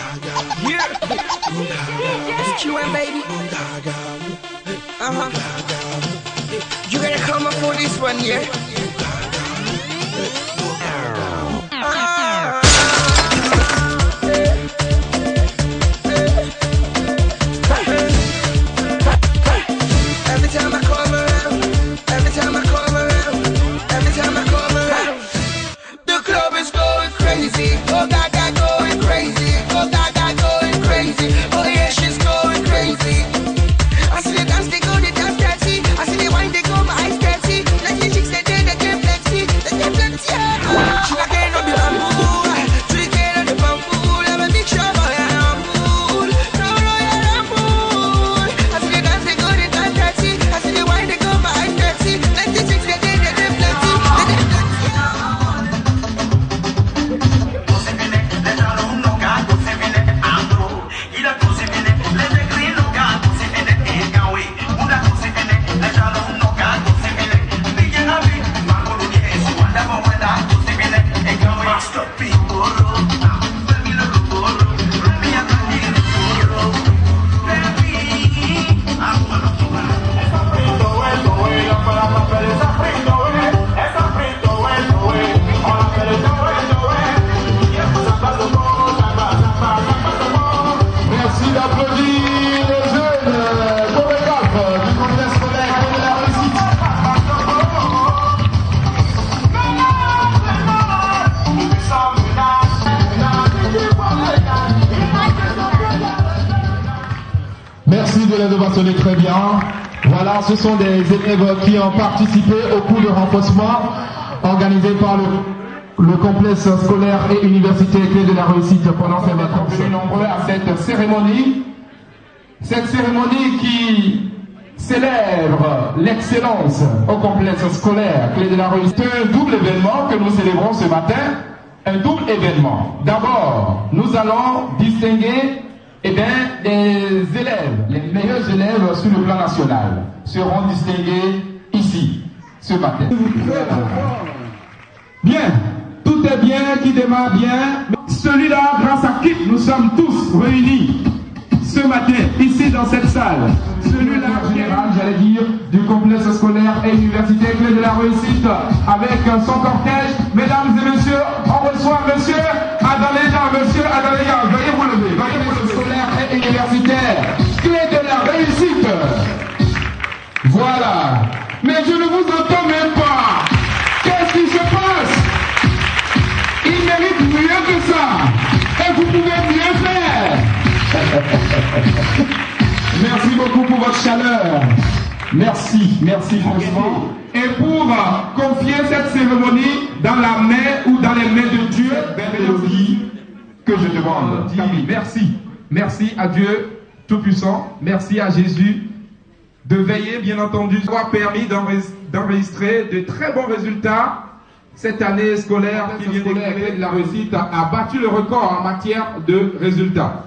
Yeah. It's QM, baby. You gotta come up for this one, yeah. Every time I come around, every time I come around, every time I come around, the club is going crazy. Oh Gaga going crazy. Oh Gaga going crazy. Oh yeah, she's going crazy. I see the dance, they go, they dance dirty. I see the wine, they go, my eyes dirty. Like the chicks, they get plenty, yeah. She like getting on the bamboo, she getting on the bamboo. Let me make sure I'm cool. No, yeah, I'm cool. I see the dance, they go, they dance dirty. I see the wine, they go, my eyes dirty. Like the chicks, they get plenty, Merci de l'innovation, très bien. Voilà, ce sont des élèves qui ont participé au cours de renforcement organisé par le complexe scolaire et universitaire Clé de la Réussite pendant ces vacances. Venus nombreux à cette cérémonie qui célèbre l'excellence au complexe scolaire Clé de la Réussite. C'est un double événement que nous célébrons ce matin, un double événement. D'abord, nous allons distinguer des élèves, les meilleurs élèves sur le plan national seront distingués ici, ce matin. Bien, tout est bien, qui démarre bien. Celui-là, grâce à qui nous sommes tous réunis ce matin, ici dans cette salle. Celui-là, général, j'allais dire, du complexe scolaire et universitaire Clé de la Réussite, avec son cortège. Mesdames et messieurs, on reçoit monsieur Adalega, veuillez vous lever, scolaire et universitaire, Clé de la Réussite. Voilà. Mais je ne vous entends même pas. Qu'est-ce qui se passe? Il mérite mieux que ça. Et vous pouvez mieux faire. Merci beaucoup pour votre chaleur. Merci franchement. Et pour confier cette cérémonie dans la main ou dans les mains de Dieu, belle mélodie que je demande. Merci à Dieu Tout-Puissant. Merci à Jésus de veiller, bien entendu, d'avoir permis d'enregistrer de très bons résultats. Cette année scolaire qui vient de la Réussite a battu le record en matière de résultats.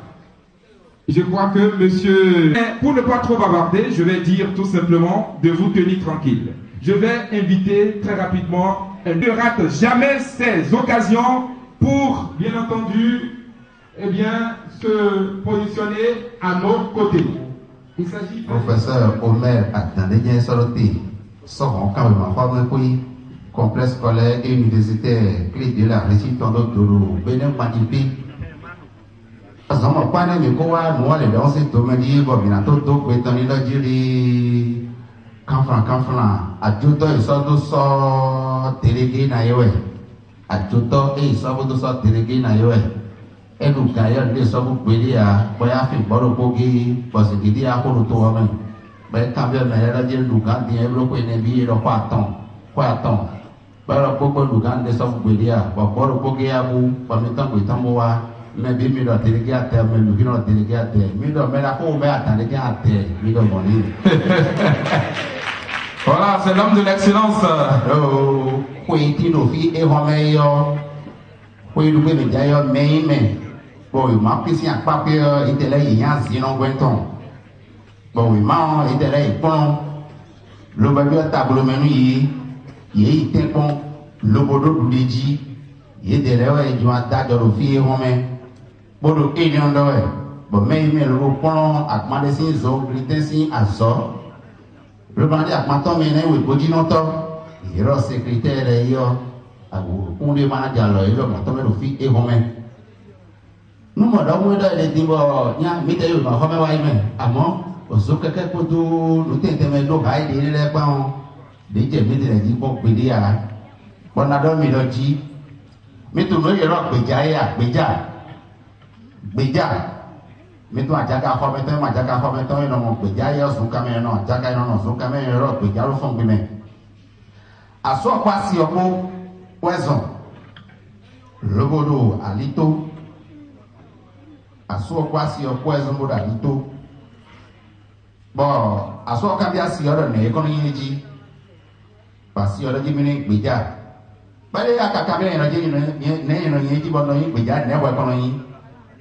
Je crois que monsieur... Pour ne pas trop bavarder, je vais dire tout simplement de vous tenir tranquille. Je vais inviter très rapidement, ne rate jamais ces occasions pour, bien entendu, se positionner à nos côtés. Il s'agit... Professeur Omer Atandé Soroté, sort quand même en forme complexe scolaire et universitaire Clé de la Réussite en Doro, Bénin Manipi. Parce que moi, pas de quoi, moi, les gens, c'est tout me dire, bon, il y a tout, il y a dit, quand à tout temps, ils sont tous délégués, à tout temps, ils sont tous délégués, et nous, d'ailleurs, les sommes pédés à, pour y faire, pour le poguer, parce qu'il dit à quoi le tour, mais quand même, il y a dit, nous, quand il y a un billet, quoi attend. Para poko lugan de sommes pédés à, pour le poguer à vous, pour mettre en temps, mais bien, il doit déléguer à terre, mais nous, il doit déléguer à terre. Mais la pauvre mère a délégué à terre, il doit mourir. Voilà, c'est l'homme de l'excellence. Oui, il nous fit et remet. Oui, nous pouvons dire, mais. Bon, il m'a pris un papier, il était là, il y a un sinon, bon, il m'a, il était là, il prend. Le bébé à table, il était bon. Le bodo du dit, il était là, il doit attaquer le fille, Bodo ini ondoe. Bomei me lo pon akmade sin zo grite sin azo. Le bandi akmato me ne we bojinoto. Iro secrétaire yo. Agu kunde mana jalo yo mato me lo fi e home. Nu mo da mo da le dimbo nya mi te yo ma home wa ime. Amo ozo keke kodo lu tente me do hai de le pa on. De je mi de ji ko pe dia. Bona do mi do ji. Mi tu no iro gbeja ya gbeja. Mi tu ajaga fo me to ma ajaga fo me to no mo gbeja ya sun ka me no ajaga no sun ka me ro gbeja ro fun gbe me. Aso kwa si opo wezon. Lobodo alito. Aso kwa si opo wezon bodo alito. Bo aso ka bia si oro ne ko ni ji. Pa si oro ji mi ni gbeja. Bale akaka me no ji ne no yin ji bo no yin gbeja ne wa ko no yin.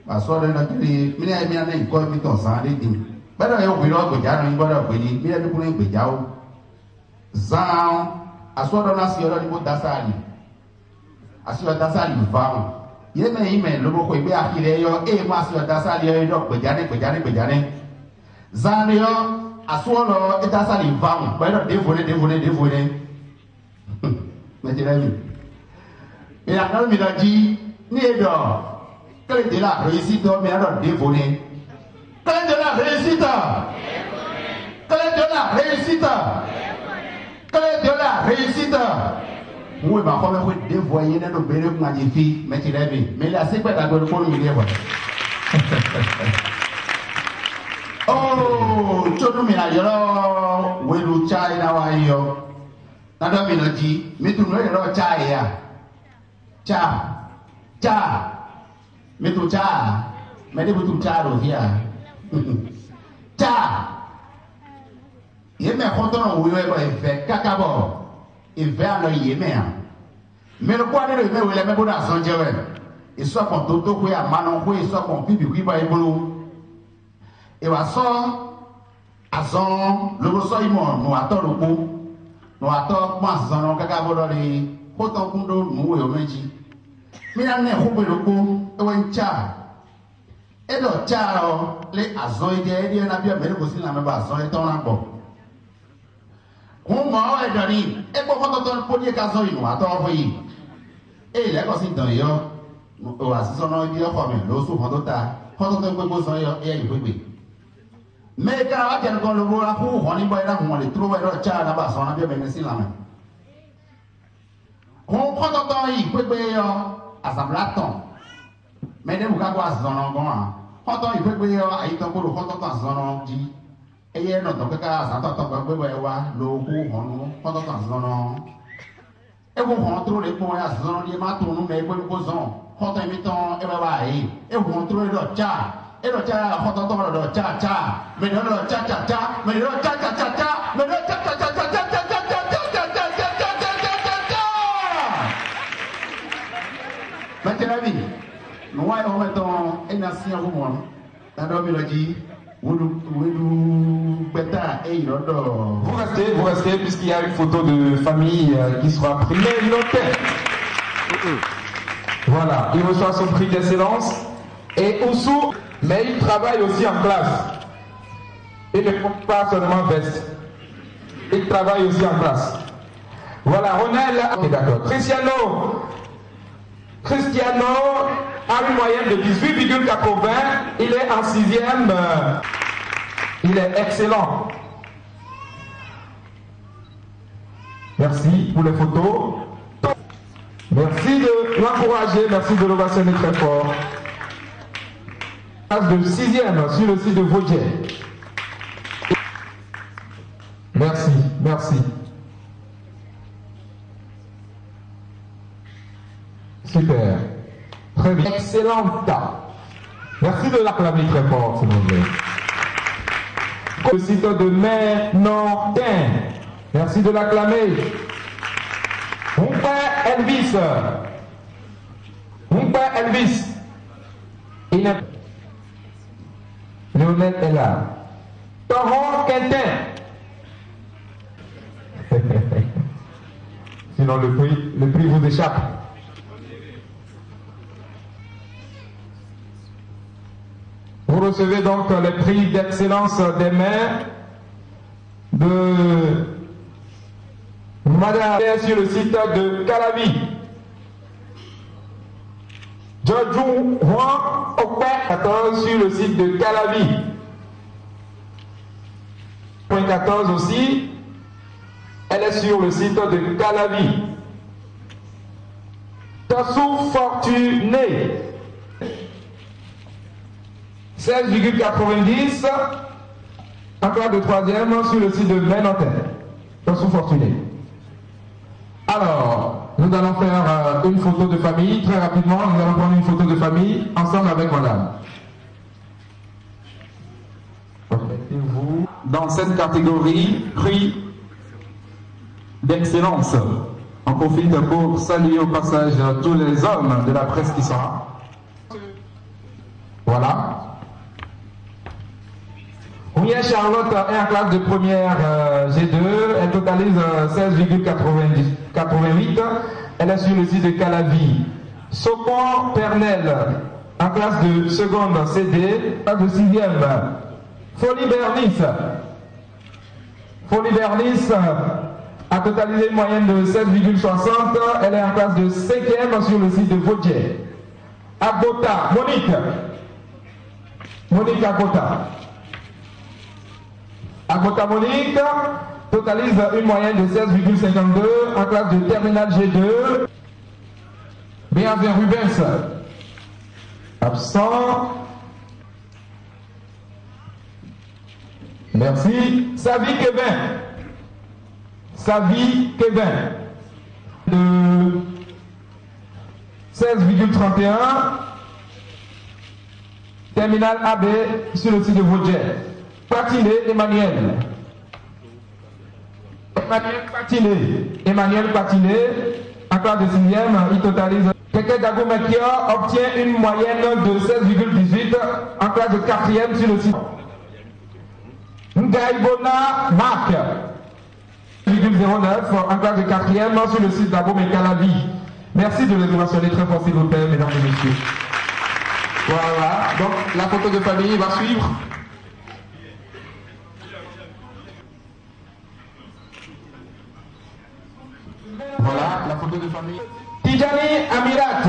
Aso de no ji mi na ko mi ton san de din. Bale yo wi ro gbeja no yin bo do pe ni mi na ku ni gbeja o. Zan aso do na si oro ni bo dasali. Aso dasali va. Ye me ime lo bo ko igbe akire yo e ma aso dasali yo do gbeja ni. Zan yo aso lo dasali va. Bale de fone. Mais tu l'as vu. Et la dame il a dit, ni d'or. Quelle est la réussite, mais alors dévoné. Quelle est la réussite? Quelle est la réussite? Quelle est la réussite? Oui, ma femme est dévoyée dans le bénéfice magnifique, mais tu l'as vu. Mais là, c'est pas la bonne forme, il est vrai. Oh, tu nous mets là, yolo, oui, le chai na wa yo. Nada minoji, mitu no ero cha ya. Cha. Mitu cha. Mede butu cha ro hia. Cha. Yeme khoto no wo ero efe kakabo. Efe ano yeme a. Me lo kwa ne me wele me boda son jewe. Iso kon toto ko ya mano ko iso kon bibi ku ba ebulu. E wa so azon lo so imo no atoropo. No ato pas zono kaka bodori hoton kundo nuwe omeji mina ne hobe loko ewencha edo charo le azoide edi na bia mere ko sin la me ba zo eton na bo kun mo edo ni e po foto ton podi ka zo inu ato fo yi e le ko sin don yo o asiso no di o fo me lo su foto ta foto to gbogbo zo yo e yi gbegbe mais quand on a quelqu'un le voit pour on y va là on les trouve là tcha là bas on a bien bénéficié là même on prend ton temps y peut yo asamblaton mais ne vous quoi zono bon on temps y peut yo ayi ton ko on temps zono di e ye no donc ka sa ton ko gbe wa lo ku on temps zono e wo on trouve les points à zono di ma ton mais ko zon on temps mi ton e wa e wo on trouve là tcha. Et le tcha, on entend le tcha, mais le tcha, mais le tcha, mais le tcha. Maintenant, nous voyons maintenant un ancien roman. Dans le dit, vous restez, puisqu'il y a une photo de famille qui sera prise. Voilà, il reçoit son prix d'excellence. Et Oussou, mais il travaille aussi en classe. Il ne compte pas seulement veste. Il travaille aussi en classe. Voilà, Ronel, d'accord. Cristiano a une moyenne de 18,80. Il est en 6e. Il est excellent. Merci pour les photos. Merci de l'encourager, merci de l'ovationner très fort. De 6e sur le site de Vaudier. Merci. Super. Très bien. Excellente. Merci de l'acclamer très fort, s'il vous plaît. Le site de Ménantin. Merci de l'acclamer. Mon père Elvis. Il n'est Léonel est là. Torrent Quentin. Sinon le prix vous échappe. recevez donc les prix d'excellence des mains de Madame sur le site de Calavi. Georgiou Juan Okpe 14 sur le site de Calavi. Point 14 aussi, elle est sur le site de Calavi. Tassou Fortuné 16,90 en classe de 3e sur le site de Ménotin. Tassou Fortuné. Alors, nous allons faire une photo de famille. Très rapidement, nous allons prendre une photo de famille ensemble avec madame. Vous dans cette catégorie prix d'excellence. On profite pour saluer au passage tous les hommes de la presse qui sont là. Voilà. Mouillère Charlotte est en classe de première G2, elle totalise 16,88. Elle est sur le site de Calavi. Sopon Pernel en classe de seconde CD, classe de 6e. Folie Bernice a totalisé une moyenne de 16,60. Elle est en classe de 5e sur le site de Vautier. Agota, Monique Agota. Agota Monique totalise une moyenne de 16,52 en classe de terminale G2. Béaven Rubens, absent. Merci. Savi Kevin de 16,31. Terminal AB sur le site de Vautier. Emmanuel Patiné en classe de 6e, il totalise. Keke Dago Mekia obtient une moyenne de 16,18 en classe de 4e sur le site. Ngaïbona Marc 0,09 en classe de 4e sur le site d'Abo Mekalavi. Merci de les mentionner très fort s'il vous plaît, mesdames et messieurs. Voilà, donc la photo de famille va suivre. Voilà, la photo de famille. Tijani Amirat.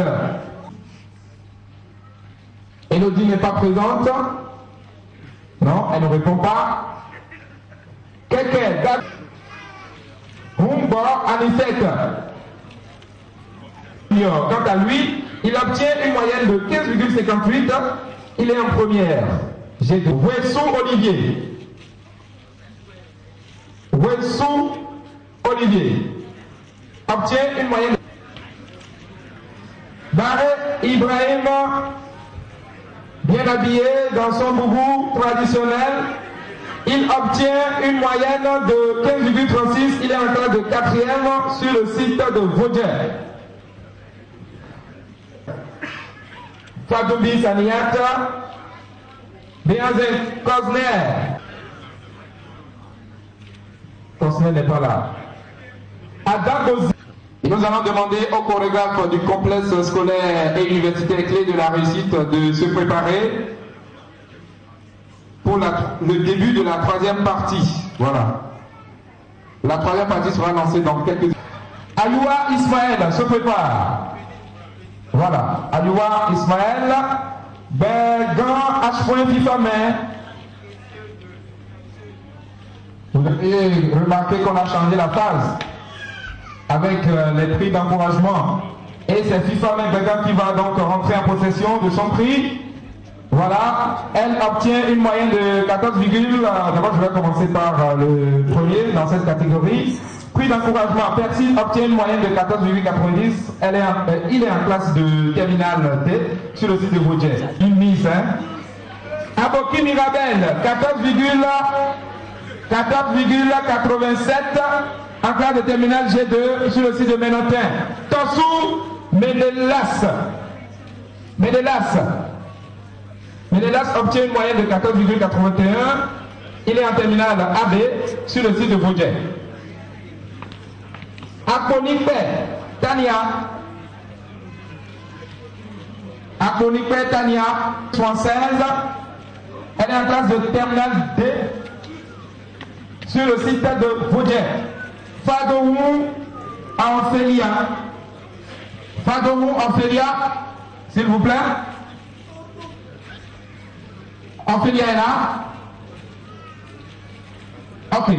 Elodie n'est pas présente. Non, elle ne répond pas. Keke Dag. Humbo Anisette. Quant à lui, il obtient une moyenne de 15,58. Il est en première. J'ai de Wessou Olivier. Obtient une moyenne. Baré Ibrahim, bien habillé dans son boubou traditionnel, il obtient une moyenne de 15,36. Il est en classe de 4e sur le site de Vautier. Fadoubi Saniata, Béazen Cosner n'est pas là. Adagozi. Nous allons demander au chorégraphe du complexe scolaire et universitaire clé de la réussite de se préparer pour le début de la 3e partie. Voilà. La 3e partie sera lancée dans quelques... Ayoua Ismaël se prépare. Voilà. Ayoua Ismaël. Bergan H. FIFA main. Vous avez remarqué qu'on a changé la phase avec les prix d'encouragement. Et c'est FIFA Bergan qui va donc rentrer en possession de son prix. Voilà, elle obtient une moyenne de 14, d'abord je vais commencer par le premier dans cette catégorie. Prix d'encouragement, Persil obtient une moyenne de 14,90. Il est en classe de terminale D sur le site de Vautier. Une mise, hein. Aboki Mirabel, 14,87 en classe de terminale G2 sur le site de Ménotin. Tossou Menelas obtient une moyenne de 14,81. Il est en terminale AB sur le site de Vautier. Akonipe Tania 76 Elle est en classe de terminale D sur le site de Vaudier. Fadoumou Amphélia. Fadoumou Amphélia, s'il vous plaît. Amphélia est là. Ok.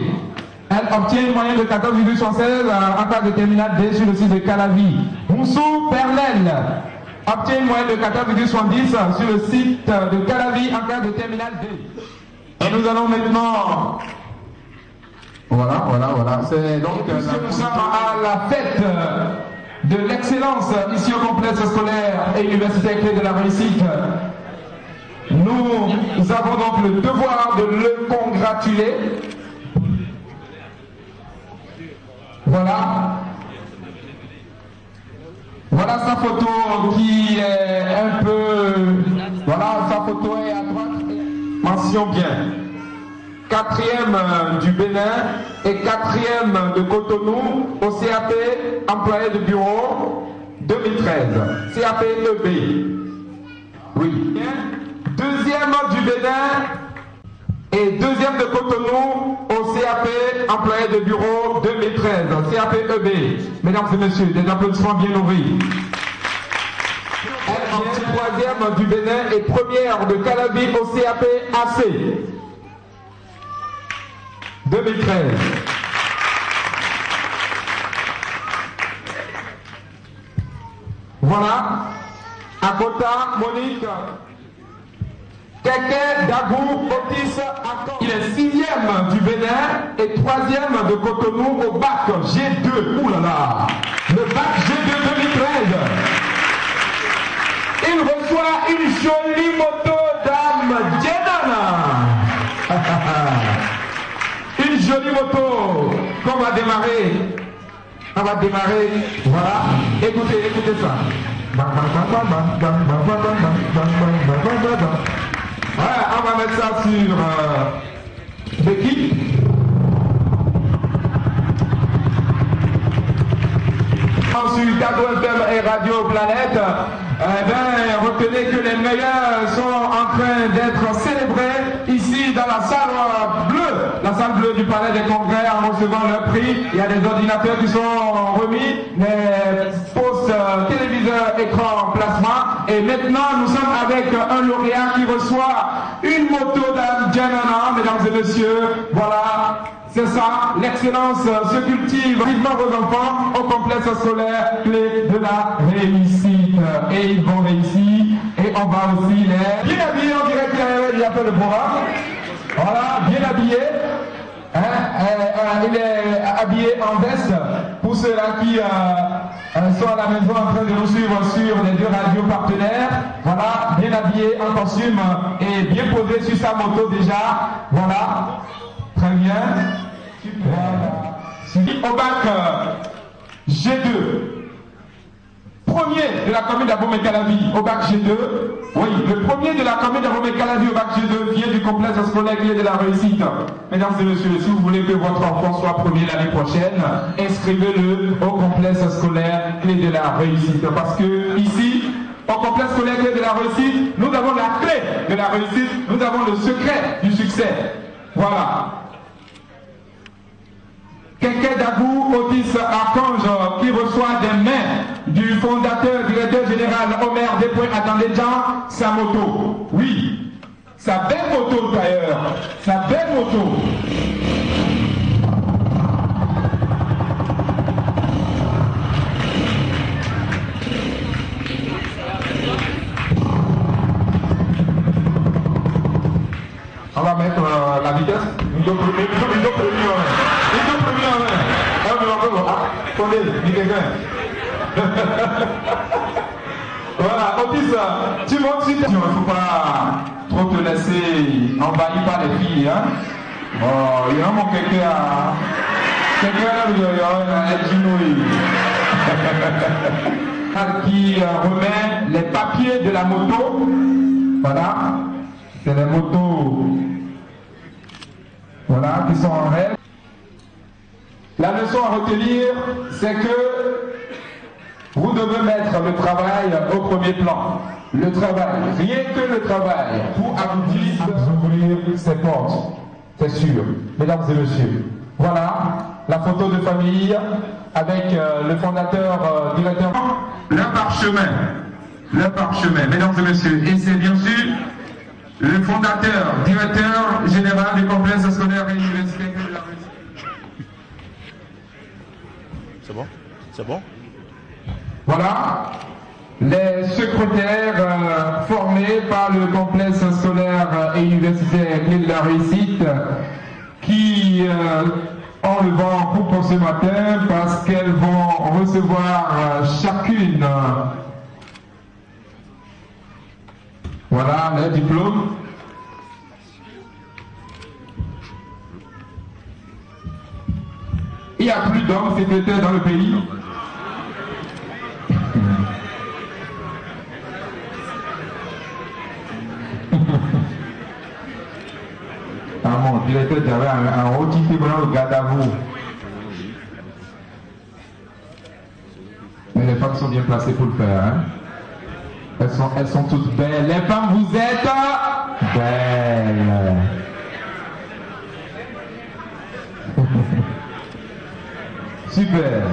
Elle obtient une moyenne de 14,76 en classe de terminale D sur le site de Calavi. Moussou Pernel obtient une moyenne de 14,70 sur le site de Calavi en classe de terminale D. Et nous allons maintenant... Voilà. C'est donc nous sommes à la fête de l'excellence ici au complexe scolaire et universitaire clé de la réussite. Nous avons donc le devoir de le congratuler. Voilà sa photo qui est un peu... Voilà, sa photo est à droite. Mention bien. 4e du Bénin et 4e de Cotonou au CAP employé de bureau 2013. CAP EB. Oui. 2e du Bénin et 2e de Cotonou au CAP employé de bureau 2013. CAP EB. Mesdames et messieurs, des applaudissements bien nourris. 3e du Bénin et 1re de Calavi au CAP AC. 2013. Voilà. Akota, Monique. Keke, Dagou, Otis, Akon. Il est 6e du Bénin et 3e de Cotonou au bac G2. Ouh là là. Le bac G2 2013. Il reçoit une jolie moto dame Jedana. Une jolie moto qu'on va démarrer. On va démarrer. Voilà. Écoutez ça. Voilà, on va mettre ça sur l'équipe. Sur Tado FM et Radio Planète, retenez que les meilleurs sont en train d'être célébrés ici dans la salle bleue du Palais des Congrès en recevant leur prix. Il y a des ordinateurs qui sont remis, des postes téléviseurs, écran, plasma. Et maintenant, nous sommes avec un lauréat qui reçoit une moto d'un Janana, mesdames et messieurs. Voilà. C'est ça, l'excellence se cultive vivement vos enfants au complexe scolaire clé de la réussite. Et ils vont réussir. Et on va aussi les bien habillés, on dirait qu'il y a peu de programme. Voilà, bien habillé. Il est habillé en veste pour ceux-là qui sont à la maison en train de nous suivre sur les 2 radios partenaires. Voilà, bien habillé en costume et bien posé sur sa moto déjà. Voilà. Très bien. Super. Au bac G2. Premier de la commune d'Abomey-Calavi au bac G2. Oui, le premier de la commune d'Abomey-Calavi au bac G2 vient du complexe scolaire clé de la réussite. Mesdames et messieurs, si vous voulez que votre enfant soit premier l'année prochaine, inscrivez-le au complexe scolaire clé de la réussite. Parce que ici, au complexe scolaire clé de la réussite, nous avons la clé de la réussite, nous avons le secret du succès. Voilà. Keke Dagou, Otis Archange, qui reçoit des mains du fondateur, directeur général Omer Despoints-Attendez-Jean, sa moto. Oui, sa belle moto d'ailleurs, sa belle moto. On va mettre la vitesse. Voilà, Otis, tu montes sur. Il ne faut pas trop te laisser envahir par les filles. Hein? Oh, il y a mon quelqu'un qui remet les papiers de la moto. Voilà, c'est les motos. Voilà, qui sont en règle. La leçon à retenir, c'est que vous devez mettre le travail au premier plan. Le travail, rien que le travail, pour aboutir à ouvrir ses portes, c'est sûr. Mesdames et messieurs, voilà la photo de famille avec le fondateur, directeur. Le parchemin, mesdames et messieurs, et c'est bien sûr le fondateur, directeur général du complexe scolaire et universitaire de la Russie. C'est bon? C'est bon? Voilà les secrétaires formés par le complexe scolaire et universitaire de la réussite qui ont le vent en poupe ce matin parce qu'elles vont recevoir chacune voilà leur diplôme. Il n'y a plus d'hommes secrétaires dans le pays. Ah mon directeur, j'avais un haut titre blanc au garde à vous. Mais les femmes sont bien placées pour le faire. Hein? Elles sont toutes belles. Les femmes, vous êtes belles. Super.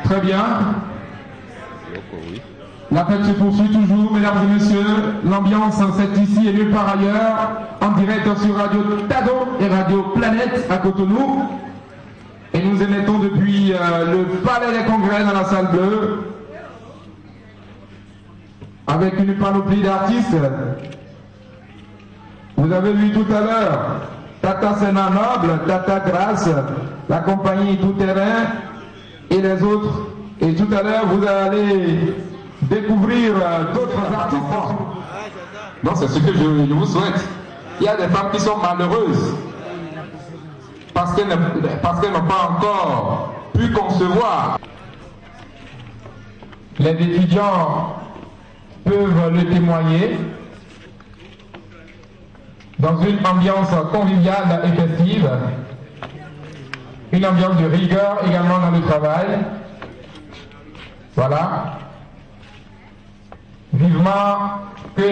Très bien. La fête se poursuit toujours, mesdames et messieurs. L'ambiance, c'est ici et nulle part ailleurs. En direct sur Radio Tado et Radio Planète à Cotonou. Et nous émettons depuis le Palais des Congrès dans la salle bleue. Avec une panoplie d'artistes. Vous avez vu tout à l'heure Tata Sénat Noble, Tata Grâce, la compagnie Tout Terrain et les autres. Et tout à l'heure, vous allez découvrir d'autres artistes. Non, c'est ce que je vous souhaite. Il y a des femmes qui sont malheureuses parce qu'elles n'ont pas encore pu concevoir. Les étudiants peuvent le témoigner dans une ambiance conviviale et festive, une ambiance de rigueur également dans le travail. Voilà. Vivement que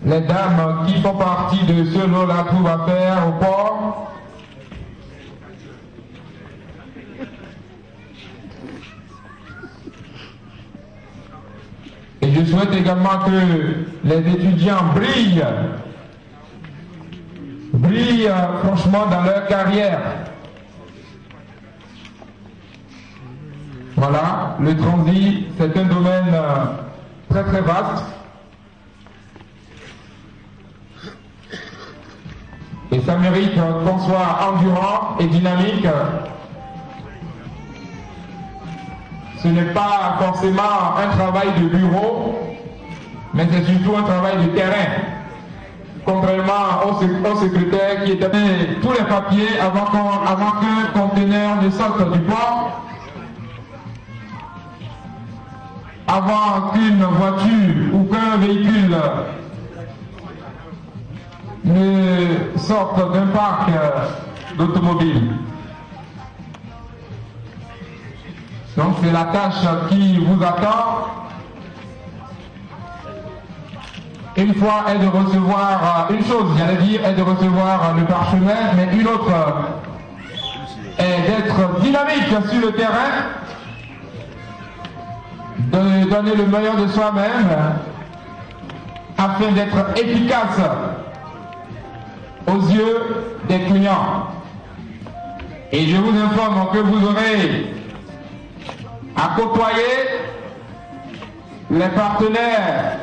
les dames qui font partie de ce lot-là trouvent à faire au port. Et je souhaite également que les étudiants brillent franchement dans leur carrière. Voilà, le transit, c'est un domaine très très vaste. Et ça mérite qu'on soit endurant et dynamique. Ce n'est pas forcément un travail de bureau, mais c'est surtout un travail de terrain. Contrairement au secrétaire qui établit tous les papiers avant qu'un conteneur ne sorte du port, avant qu'une voiture ou qu'un véhicule ne sorte d'un parc d'automobile. Donc c'est la tâche qui vous attend. Une fois est de recevoir une chose, j'allais dire, est de recevoir le parchemin, mais une autre est d'être dynamique sur le terrain, de donner le meilleur de soi-même afin d'être efficace aux yeux des clients. Et je vous informe que vous aurez à côtoyer les partenaires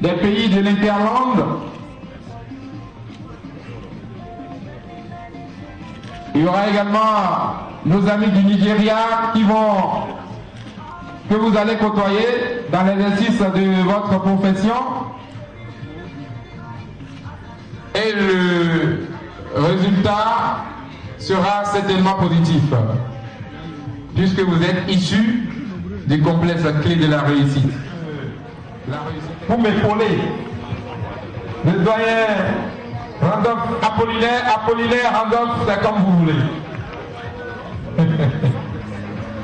des pays de l'Interland. Il y aura également nos amis du Nigeria que vous allez côtoyer dans l'exercice de votre profession. Et le résultat sera certainement positif, puisque vous êtes issus du complexe clé de la réussite. Pour m'épauler, le doyen Randolph, Apollinaire, Randolph, c'est comme vous voulez.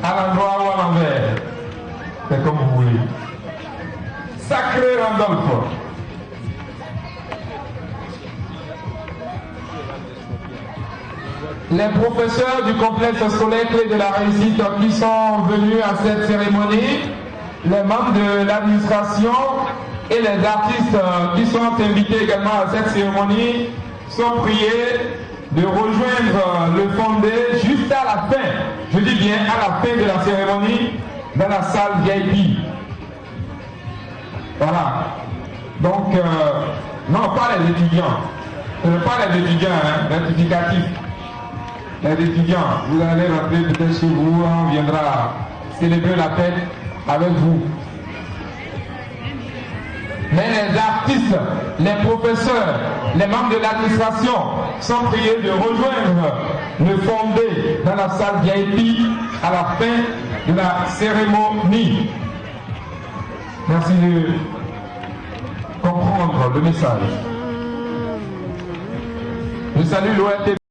À l'endroit ou à l'envers, c'est comme vous voulez. Sacré Randolph. Les professeurs du complexe scolaire Clé de la Réussite qui sont venus à cette cérémonie, les membres de l'administration et les artistes qui sont invités également à cette cérémonie sont priés de rejoindre le fondé juste à la fin, je dis bien à la fin de la cérémonie, dans la salle VIP. Voilà. Donc, non, pas les étudiants. Ce n'est pas les étudiants, hein, rectificatif. Les étudiants, vous allez rentrer peut-être chez vous, on viendra célébrer la fête avec vous. Mais les artistes, les professeurs, les membres de l'administration sont priés de rejoindre le fondé dans la salle VIP à la fin de la cérémonie. Merci de comprendre le message. Je salue l'ORTP.